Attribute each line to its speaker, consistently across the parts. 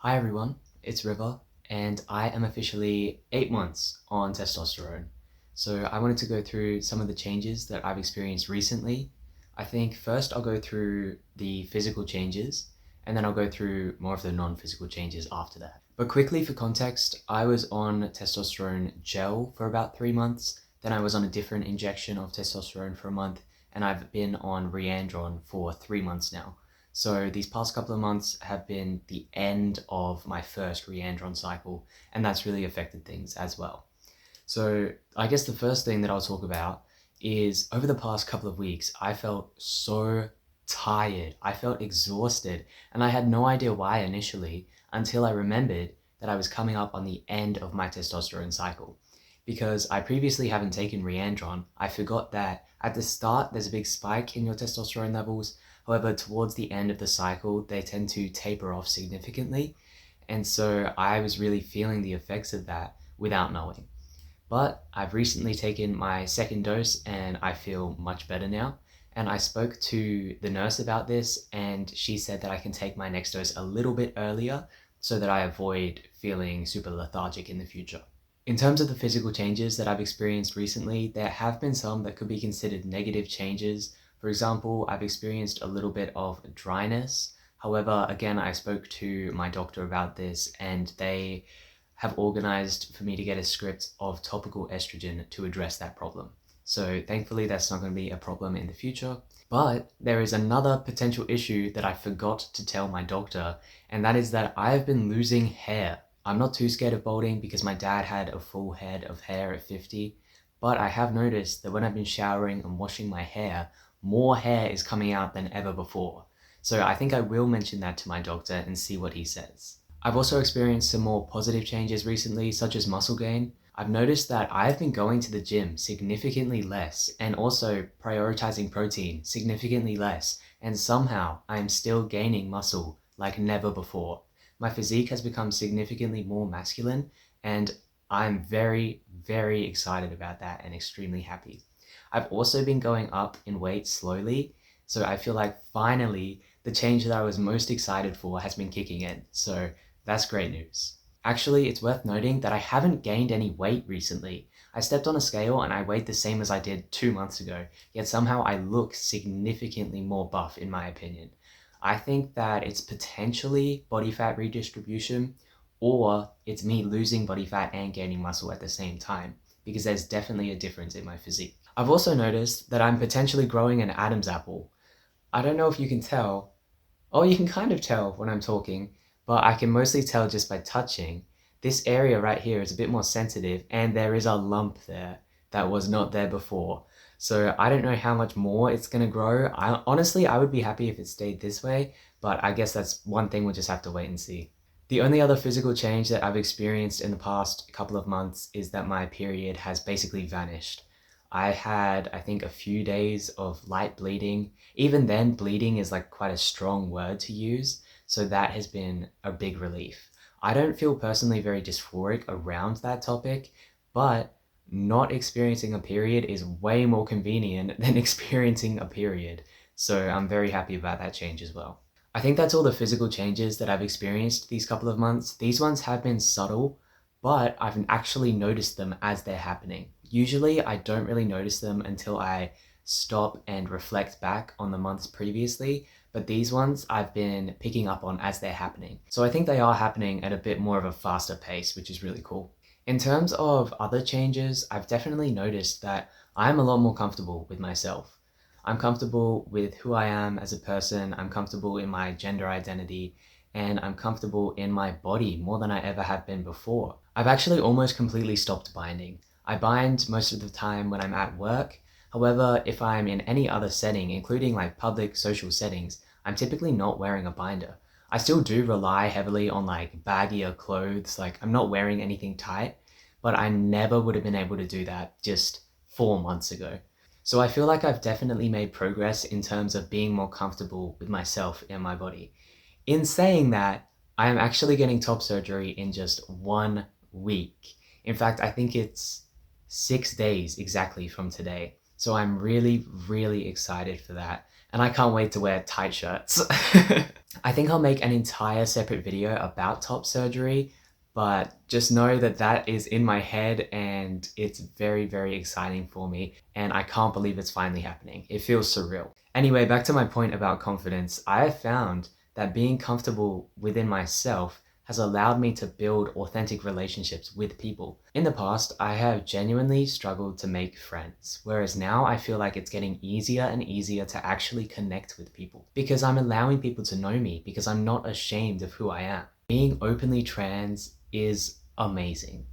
Speaker 1: Hi everyone, it's River, and I am officially 8 months on testosterone. So I wanted to go through some of the changes that I've experienced recently. I think first I'll go through the physical changes, and then I'll go through more of the non-physical changes after that. But quickly for context, I was on testosterone gel for about 3 months, then I was on a different injection of testosterone for a month, and I've been on Reandron for 3 months now. So these past couple of months have been the end of my first Reandron cycle, and that's really affected things as well. So I guess the first thing that I'll talk about is over the past couple of weeks, I felt so tired. I felt exhausted, and I had no idea why initially until I remembered that I was coming up on the end of my testosterone cycle. Because I previously haven't taken Reandron, I forgot that at the start there's a big spike in your testosterone levels. However, towards the end of the cycle, they tend to taper off significantly. And so I was really feeling the effects of that without knowing. But I've recently taken my second dose and I feel much better now. And I spoke to the nurse about this, and she said that I can take my next dose a little bit earlier so that I avoid feeling super lethargic in the future. In terms of the physical changes that I've experienced recently, there have been some that could be considered negative changes. For example, I've experienced a little bit of dryness. However, again, I spoke to my doctor about this and they have organized for me to get a script of topical estrogen to address that problem. So thankfully that's not going to be a problem in the future. But there is another potential issue that I forgot to tell my doctor, and that is that I have been losing hair. I'm not too scared of balding because my dad had a full head of hair at 50, but I have noticed that when I've been showering and washing my hair, more hair is coming out than ever before. So I think I will mention that to my doctor and see what he says. I've also experienced some more positive changes recently, such as muscle gain. I've noticed that I've been going to the gym significantly less and also prioritizing protein significantly less, and somehow I am still gaining muscle like never before. My physique has become significantly more masculine, and I'm very, very excited about that and extremely happy. I've also been going up in weight slowly, so I feel like finally the change that I was most excited for has been kicking in, so that's great news. Actually, it's worth noting that I haven't gained any weight recently. I stepped on a scale and I weighed the same as I did 2 months ago, yet somehow I look significantly more buff in my opinion. I think that it's potentially body fat redistribution, or it's me losing body fat and gaining muscle at the same time, because there's definitely a difference in my physique. I've also noticed that I'm potentially growing an Adam's apple. I don't know if you can tell. Oh, you can kind of tell when I'm talking, but I can mostly tell just by touching. This area right here is a bit more sensitive, and there is a lump there that was not there before. So I don't know how much more it's gonna grow. Honestly, I would be happy if it stayed this way, but I guess that's one thing we'll just have to wait and see. The only other physical change that I've experienced in the past couple of months is that my period has basically vanished. I had, I think, a few days of light bleeding. Even then, bleeding is like quite a strong word to use, so that has been a big relief. I don't feel personally very dysphoric around that topic, but not experiencing a period is way more convenient than experiencing a period. So I'm very happy about that change as well. I think that's all the physical changes that I've experienced these couple of months. These ones have been subtle, but I've actually noticed them as they're happening. Usually I don't really notice them until I stop and reflect back on the months previously, but these ones I've been picking up on as they're happening. So I think they are happening at a bit more of a faster pace, which is really cool. In terms of other changes, I've definitely noticed that I'm a lot more comfortable with myself. I'm comfortable with who I am as a person, I'm comfortable in my gender identity, and I'm comfortable in my body more than I ever have been before. I've actually almost completely stopped binding. I bind most of the time when I'm at work. However, if I'm in any other setting, including like public social settings, I'm typically not wearing a binder. I still do rely heavily on like baggier clothes, like I'm not wearing anything tight, but I never would have been able to do that just 4 months ago. So I feel like I've definitely made progress in terms of being more comfortable with myself and my body. In saying that, I am actually getting top surgery in just 1 week. In fact, I think it's 6 days exactly from today. So I'm really, really excited for that. And I can't wait to wear tight shirts. I think I'll make an entire separate video about top surgery, but just know that that is in my head and it's very, very exciting for me. And I can't believe it's finally happening. It feels surreal. Anyway, back to my point about confidence. I have found that being comfortable within myself has allowed me to build authentic relationships with people. In the past, I have genuinely struggled to make friends, whereas now I feel like it's getting easier and easier to actually connect with people because I'm allowing people to know me because I'm not ashamed of who I am. Being openly trans is amazing.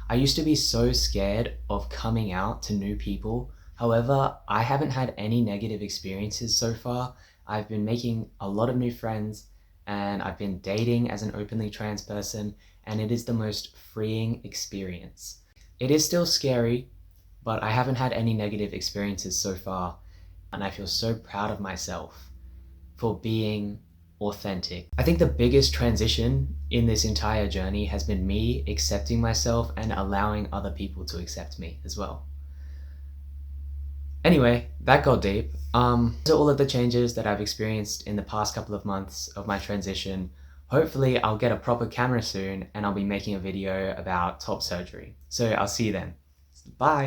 Speaker 1: I used to be so scared of coming out to new people. However, I haven't had any negative experiences so far. I've been making a lot of new friends and I've been dating as an openly trans person, and it is the most freeing experience. It is still scary, but I haven't had any negative experiences so far, and I feel so proud of myself for being authentic. I think the biggest transition in this entire journey has been me accepting myself and allowing other people to accept me as well. Anyway, that got deep. Those are all of the changes that I've experienced in the past couple of months of my transition. Hopefully I'll get a proper camera soon and I'll be making a video about top surgery. So I'll see you then. Bye!